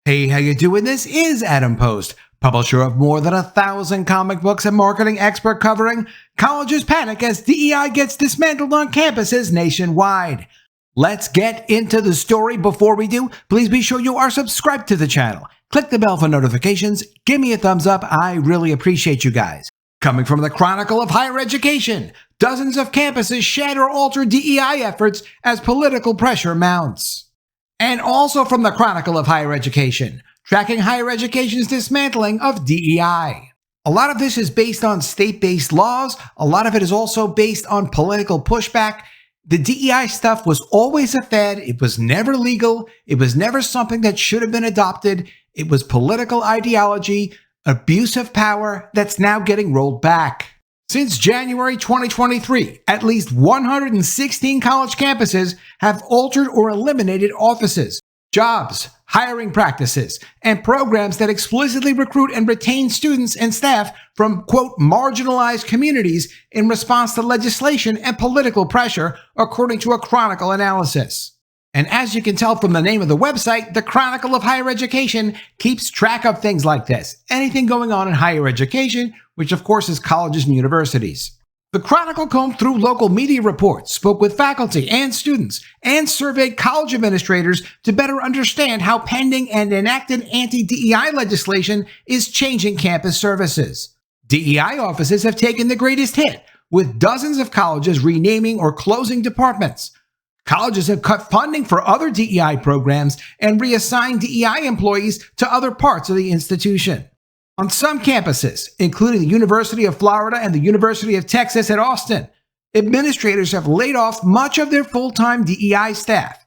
Hey, how you doing? This is Adam Post, publisher of more than 1,000 comic books and marketing expert covering colleges panic as DEI gets dismantled on campuses nationwide. Let's get into the story. Before we do, please be sure you are subscribed to the channel. Click the bell for notifications. Give me a thumbs up. I really appreciate you guys. Coming from the Chronicle of Higher Education, dozens of campuses shed or alter DEI efforts as political pressure mounts. And also from the Chronicle of Higher Education, tracking higher education's dismantling of DEI. A lot of this is based on state-based laws. A lot of it is also based on political pushback. The DEI stuff was always a fad. It was never legal. It was never something that should have been adopted. It was political ideology, abuse of power that's now getting rolled back. Since January 2023, at least 116 college campuses have altered or eliminated offices, jobs, hiring practices, and programs that explicitly recruit and retain students and staff from, quote, marginalized communities in response to legislation and political pressure, according to a Chronicle analysis. And as you can tell from the name of the website, the Chronicle of Higher Education keeps track of things like this, anything going on in higher education, which of course is colleges and universities. The Chronicle combed through local media reports, spoke with faculty and students, and surveyed college administrators to better understand how pending and enacted anti-DEI legislation is changing campus services. DEI offices have taken the greatest hit, with dozens of colleges renaming or closing departments. Colleges have cut funding for other DEI programs and reassigned DEI employees to other parts of the institution. On some campuses, including the University of Florida and the University of Texas at Austin, administrators have laid off much of their full-time DEI staff.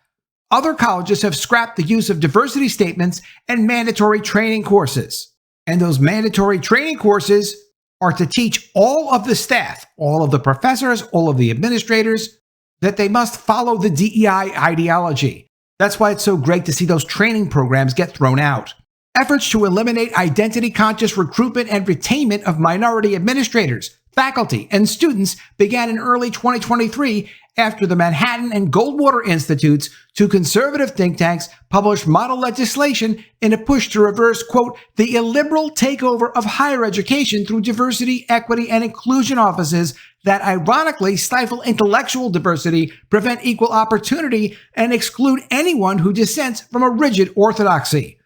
Other colleges have scrapped the use of diversity statements and mandatory training courses. And those mandatory training courses are to teach all of the staff, all of the professors, all of the administrators, that they must follow the DEI ideology. That's why it's so great to see those training programs get thrown out. Efforts to eliminate identity-conscious recruitment and retainment of minority administrators, faculty, and students began in early 2023 after the Manhattan and Goldwater Institutes, two conservative think tanks, published model legislation in a push to reverse, quote, the illiberal takeover of higher education through diversity, equity, and inclusion offices that ironically stifle intellectual diversity, prevent equal opportunity, and exclude anyone who dissents from a rigid orthodoxy.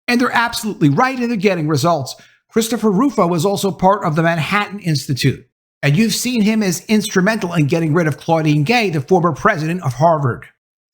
And they're absolutely right, and they're getting results. Christopher Rufo was also part of the Manhattan Institute, and you've seen him as instrumental in getting rid of Claudine Gay, the former president of Harvard.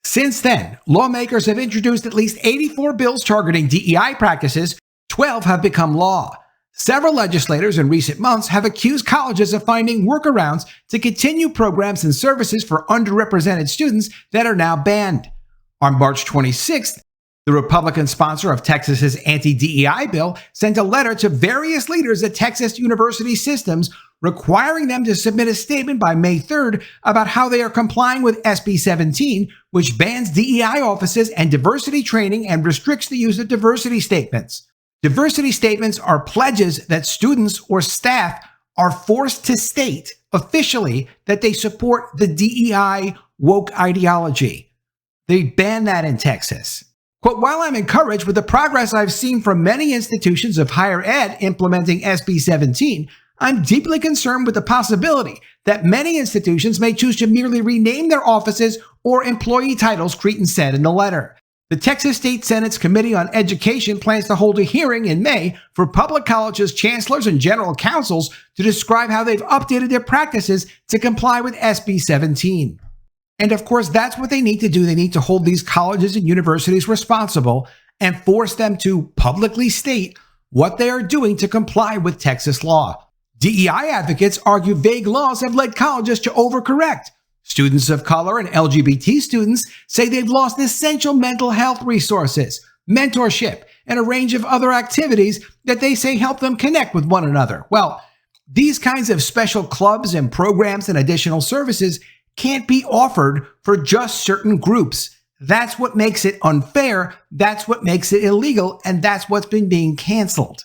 Since then, lawmakers have introduced at least 84 bills targeting DEI practices. 12 have become law. Several legislators in recent months have accused colleges of finding workarounds to continue programs and services for underrepresented students that are now banned. On March 26th, the Republican sponsor of Texas's anti-DEI bill sent a letter to various leaders at Texas University Systems requiring them to submit a statement by May 3rd about how they are complying with SB 17, which bans DEI offices and diversity training and restricts the use of diversity statements. Diversity statements are pledges that students or staff are forced to state officially that they support the DEI woke ideology. They ban that in Texas. But while I'm encouraged with the progress I've seen from many institutions of higher ed implementing SB 17, I'm deeply concerned with the possibility that many institutions may choose to merely rename their offices or employee titles, Creighton said in the letter. The Texas State Senate's Committee on Education plans to hold a hearing in May for public colleges, chancellors, and general counsels to describe how they've updated their practices to comply with SB 17. And of course, that's what they need to do. They need to hold these colleges and universities responsible and force them to publicly state what they are doing to comply with Texas law. DEI advocates argue vague laws have led colleges to overcorrect. Students of color and LGBT students say they've lost essential mental health resources, mentorship, and a range of other activities that they say help them connect with one another. Well, these kinds of special clubs and programs and additional services can't be offered for just certain groups. That's what makes it unfair, that's what makes it illegal, and that's what's been being canceled.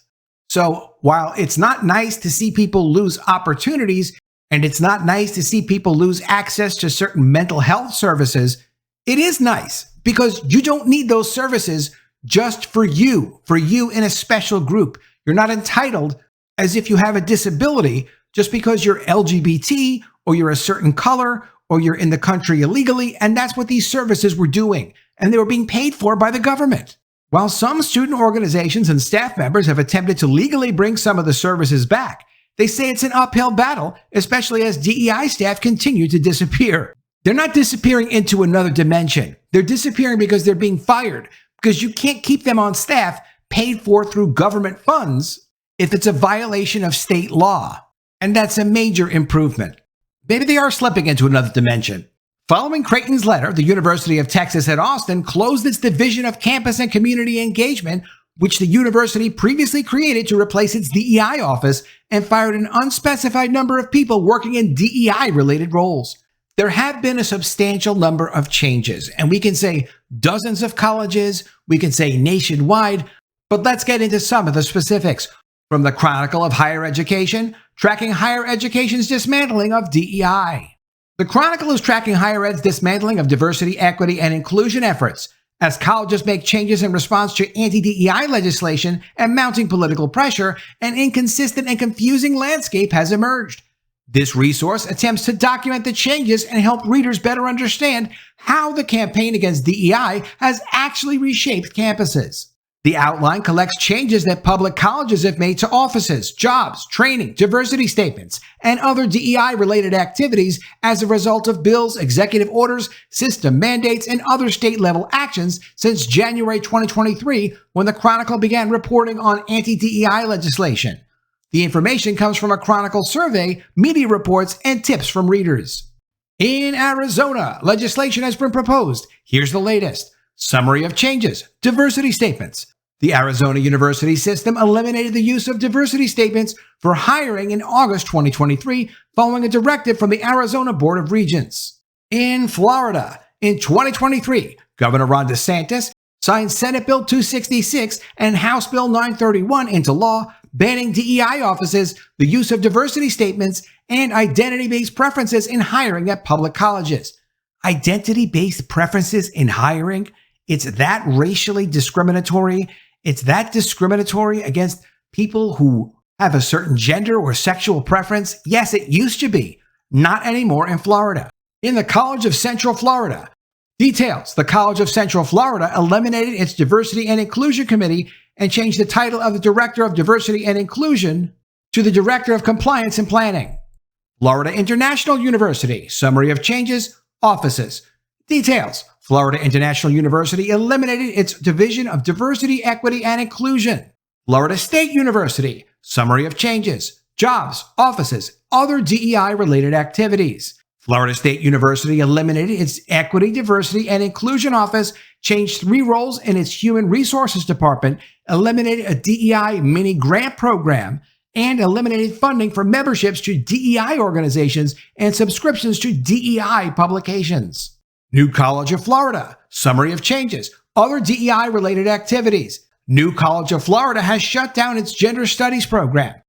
So while it's not nice to see people lose opportunities, and it's not nice to see people lose access to certain mental health services, it is nice because you don't need those services just for you in a special group. You're not entitled as if you have a disability just because you're LGBT or you're a certain color or you're in the country illegally. And that's what these services were doing. And they were being paid for by the government. While some student organizations and staff members have attempted to legally bring some of the services back, they say it's an uphill battle, especially as DEI staff continue to disappear. They're not disappearing into another dimension. They're disappearing because they're being fired, because you can't keep them on staff paid for through government funds if it's a violation of state law. And that's a major improvement. Maybe they are slipping into another dimension. Following Creighton's letter, the University of Texas at Austin closed its Division of Campus and Community Engagement, which the university previously created to replace its DEI office, and fired an unspecified number of people working in DEI-related roles. There have been a substantial number of changes, and we can say dozens of colleges, we can say nationwide, but let's get into some of the specifics. From the Chronicle of Higher Education, tracking higher education's dismantling of DEI. The Chronicle is tracking higher ed's dismantling of diversity, equity, and inclusion efforts as colleges make changes in response to anti-DEI legislation and mounting political pressure. An inconsistent and confusing landscape has emerged. This resource attempts to document the changes and help readers better understand how the campaign against DEI has actually reshaped campuses. The outline collects changes that public colleges have made to offices, jobs, training, diversity statements, and other DEI-related activities as a result of bills, executive orders, system mandates, and other state-level actions since January 2023, when the Chronicle began reporting on anti-DEI legislation. The information comes from a Chronicle survey, media reports, and tips from readers. In Arizona, legislation has been proposed. Here's the latest. Summary of changes. Diversity statements. The Arizona University system eliminated the use of diversity statements for hiring in August 2023, following a directive from the Arizona Board of Regents. In Florida, in 2023, Governor Ron DeSantis signed Senate Bill 266 and House Bill 931 into law, banning DEI offices, the use of diversity statements, and identity-based preferences in hiring at public colleges. Identity-based preferences in hiring? It's that racially discriminatory. It's that discriminatory against people who have a certain gender or sexual preference. Yes, it used to be. Not anymore in Florida. In the College of Central Florida. Details. The College of Central Florida eliminated its Diversity and Inclusion Committee and changed the title of the Director of Diversity and Inclusion to the Director of Compliance and Planning. Florida International University. Summary of changes. Offices. Details. Florida International University eliminated its Division of Diversity, Equity, and Inclusion. Florida State University. Summary of changes. Jobs, offices, other DEI-related activities. Florida State University eliminated its Equity, Diversity, and Inclusion Office, changed 3 roles in its Human Resources Department, eliminated a DEI mini-grant program, and eliminated funding for memberships to DEI organizations and subscriptions to DEI publications. New College of Florida. Summary of changes. Other DEI-related activities. New College of Florida has shut down its Gender Studies program,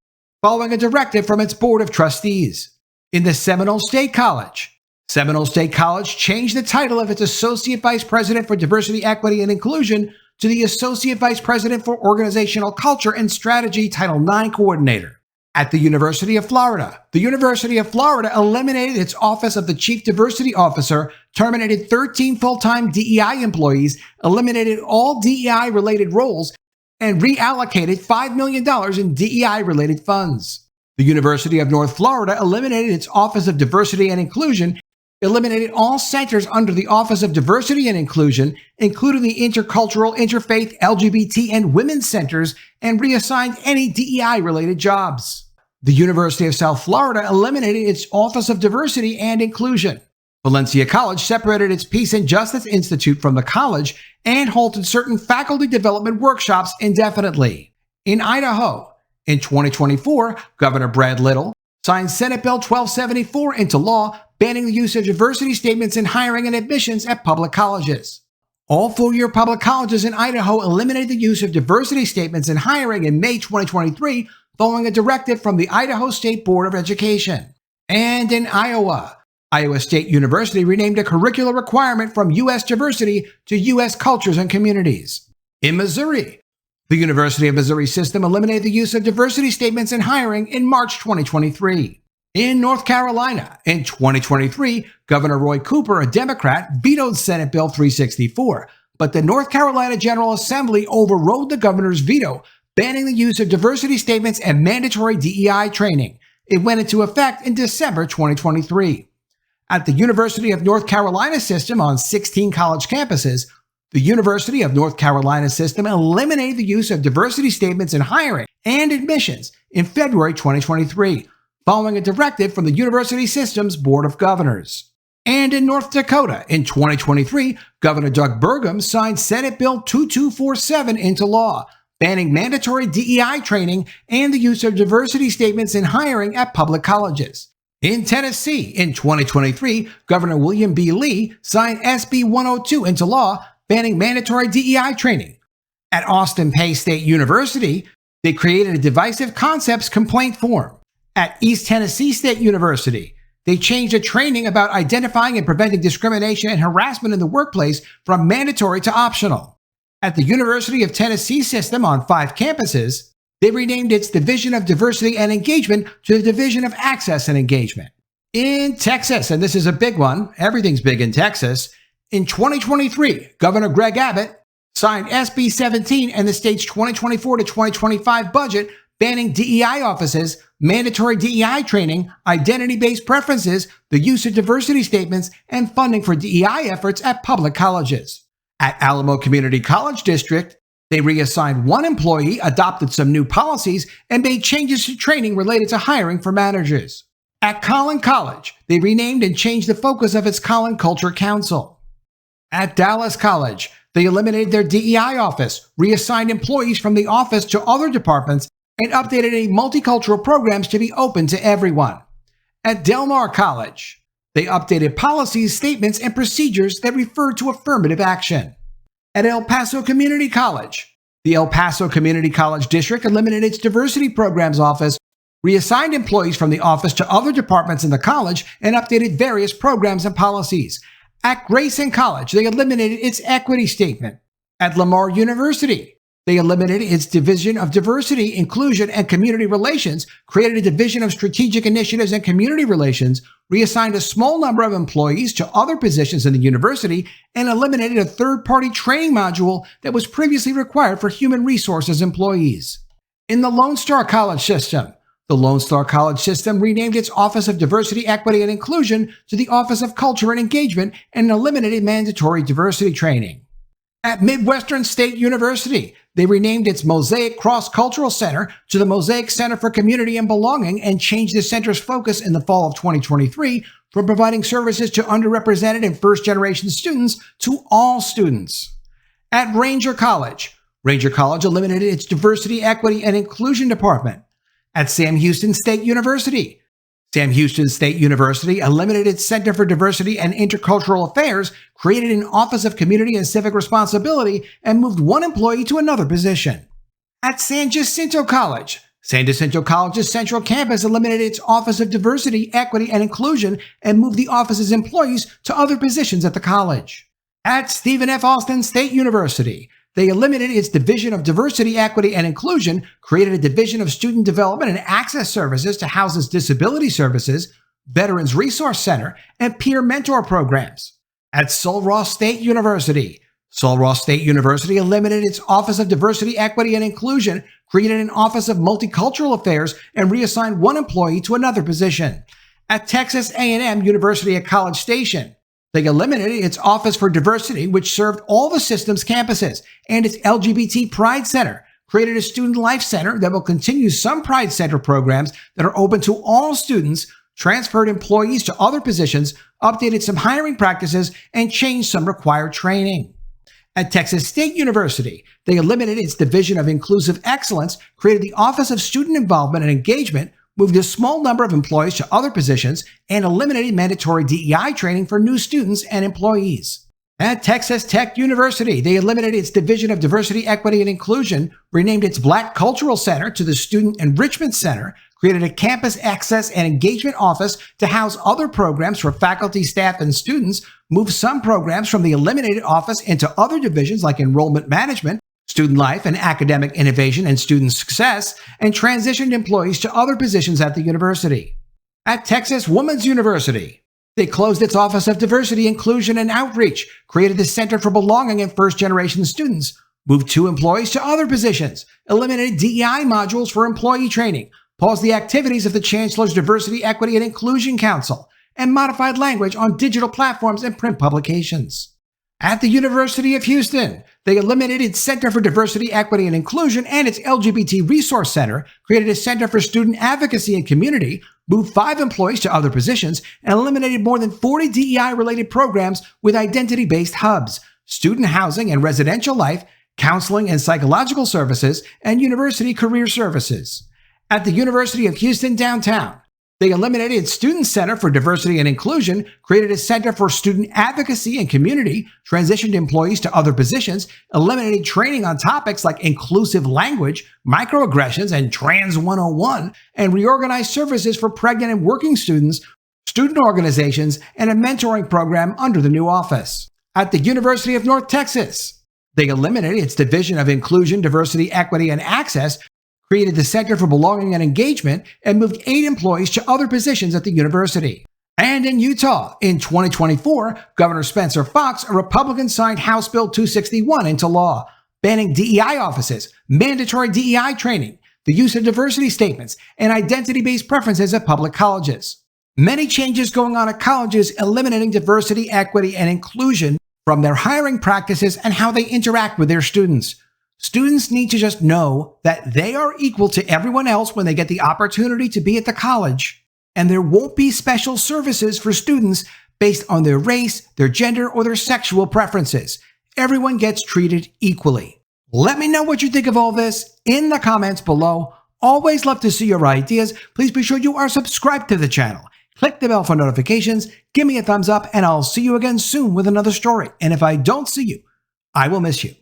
following a directive from its Board of Trustees. In the Seminole State College. Seminole State College changed the title of its Associate Vice President for Diversity, Equity, and Inclusion to the Associate Vice President for Organizational Culture and Strategy Title IX Coordinator. At the University of Florida. The University of Florida eliminated its Office of the Chief Diversity Officer, terminated 13 full-time DEI employees, eliminated all DEI-related roles, and reallocated $5 million in DEI-related funds. The University of North Florida eliminated its Office of Diversity and Inclusion, eliminated all centers under the Office of Diversity and Inclusion, including the Intercultural, Interfaith, LGBT, and Women's Centers, and reassigned any DEI-related jobs. The University of South Florida eliminated its Office of Diversity and Inclusion. Valencia College separated its Peace and Justice Institute from the college and halted certain faculty development workshops indefinitely. In Idaho, in 2024, Governor Brad Little signed Senate Bill 1274 into law, banning the use of diversity statements in hiring and admissions at public colleges. All full-year public colleges in Idaho eliminated the use of diversity statements in hiring in May 2023, following a directive from the Idaho State Board of Education. And in Iowa, Iowa State University renamed a curricular requirement from U.S. diversity to U.S. cultures and communities. In Missouri, the University of Missouri system eliminated the use of diversity statements in hiring in March 2023. In North Carolina, in 2023, Governor Roy Cooper, a Democrat, vetoed Senate Bill 364, but the North Carolina General Assembly overrode the governor's veto, banning the use of diversity statements and mandatory DEI training. It went into effect in December 2023. At the University of North Carolina system on 16 college campuses, the University of North Carolina system eliminated the use of diversity statements in hiring and admissions in February 2023, following a directive from the university system's Board of Governors. And in North Dakota, in 2023, Governor Doug Burgum signed Senate Bill 2247 into law, banning mandatory DEI training and the use of diversity statements in hiring at public colleges. In Tennessee, in 2023, Governor William B. Lee signed SB 102 into law, banning mandatory DEI training. At Austin Peay State University, they created a divisive concepts complaint form. At East Tennessee State University, they changed the training about identifying and preventing discrimination and harassment in the workplace from mandatory to optional. At the University of Tennessee system on 5 campuses, they renamed its Division of Diversity and Engagement to the Division of Access and Engagement. In Texas, and this is a big one, everything's big in Texas, in 2023, Governor Greg Abbott signed SB 17 and the state's 2024 to 2025 budget, banning DEI offices, mandatory DEI training, identity-based preferences, the use of diversity statements, and funding for DEI efforts at public colleges. At Alamo Community College District, they reassigned one employee, adopted some new policies, and made changes to training related to hiring for managers. At Collin College, they renamed and changed the focus of its Collin Culture Council. At Dallas College, they eliminated their DEI office, reassigned employees from the office to other departments, and updated any multicultural programs to be open to everyone. At Del Mar College, they updated policies, statements, and procedures that referred to affirmative action. At El Paso Community College, the El Paso Community College District eliminated its diversity programs office, reassigned employees from the office to other departments in the college, and updated various programs and policies. At Grayson College, they eliminated its equity statement. At Lamar University, they eliminated its Division of Diversity, Inclusion, and Community Relations, created a Division of Strategic Initiatives and Community Relations, reassigned a small number of employees to other positions in the university, and eliminated a third-party training module that was previously required for human resources employees. In the Lone Star College system, the Lone Star College system renamed its Office of Diversity, Equity, and Inclusion to the Office of Culture and Engagement and eliminated mandatory diversity training. At Midwestern State University, they renamed its Mosaic Cross-Cultural Center to the Mosaic Center for Community and Belonging and changed the center's focus in the fall of 2023 from providing services to underrepresented and first-generation students to all students. At Ranger College eliminated its Diversity, Equity, and Inclusion Department. At Sam Houston State University eliminated its Center for Diversity and Intercultural Affairs, created an Office of Community and Civic Responsibility, and moved one employee to another position. At San Jacinto College's Central Campus eliminated its Office of Diversity, Equity, and Inclusion and moved the office's employees to other positions at the college. At Stephen F. Austin State University, they eliminated its Division of Diversity, Equity, and Inclusion, created a Division of Student Development and Access Services to house its Disability Services, Veterans Resource Center, and Peer Mentor Programs. At Sul Ross State University eliminated its Office of Diversity, Equity, and Inclusion, created an Office of Multicultural Affairs, and reassigned one employee to another position. At Texas A&M University at College Station, they eliminated its Office for Diversity, which served all the system's campuses, and its LGBT Pride Center, created a Student Life Center that will continue some Pride Center programs that are open to all students, transferred employees to other positions, updated some hiring practices, and changed some required training. At Texas State University, they eliminated its Division of Inclusive Excellence, created the Office of Student Involvement and Engagement, moved a small number of employees to other positions, and eliminated mandatory DEI training for new students and employees. At Texas Tech University, they eliminated its Division of Diversity, Equity, and Inclusion, renamed its Black Cultural Center to the Student Enrichment Center, created a Campus Access and Engagement Office to house other programs for faculty, staff, and students, moved some programs from the eliminated office into other divisions like Enrollment Management, student life and academic innovation and student success, and transitioned employees to other positions at the university. At Texas Woman's University, they closed its Office of Diversity, Inclusion, and Outreach, created the Center for Belonging and First-Generation Students, moved 2 employees to other positions, eliminated DEI modules for employee training, paused the activities of the Chancellor's Diversity, Equity, and Inclusion Council, and modified language on digital platforms and print publications. At the University of Houston, they eliminated its Center for Diversity, Equity, and Inclusion and its LGBT Resource Center, created a Center for Student Advocacy and Community, moved 5 employees to other positions, and eliminated more than 40 DEI-related programs with identity-based hubs, student housing and residential life, counseling and psychological services, and university career services. At the University of Houston downtown, they eliminated its Student Center for Diversity and Inclusion, created a Center for Student Advocacy and Community, transitioned employees to other positions, eliminated training on topics like inclusive language, microaggressions, and Trans 101, and reorganized services for pregnant and working students, student organizations, and a mentoring program under the new office. At the University of North Texas, they eliminated its Division of Inclusion, Diversity, Equity, and Access, created the Center for Belonging and Engagement, and moved 8 employees to other positions at the university. And in Utah, in 2024, Governor Spencer Fox, a Republican, signed House Bill 261 into law, banning DEI offices, mandatory DEI training, the use of diversity statements, and identity-based preferences at public colleges. Many changes going on at colleges eliminating diversity, equity, and inclusion from their hiring practices and how they interact with their students. Students need to just know that they are equal to everyone else when they get the opportunity to be at the college, and there won't be special services for students based on their race, their gender, or their sexual preferences. Everyone gets treated equally. Let me know what you think of all this in the comments below. Always love to see your ideas. Please be sure you are subscribed to the channel. Click the bell for notifications, give me a thumbs up, and I'll see you again soon with another story. And if I don't see you, I will miss you.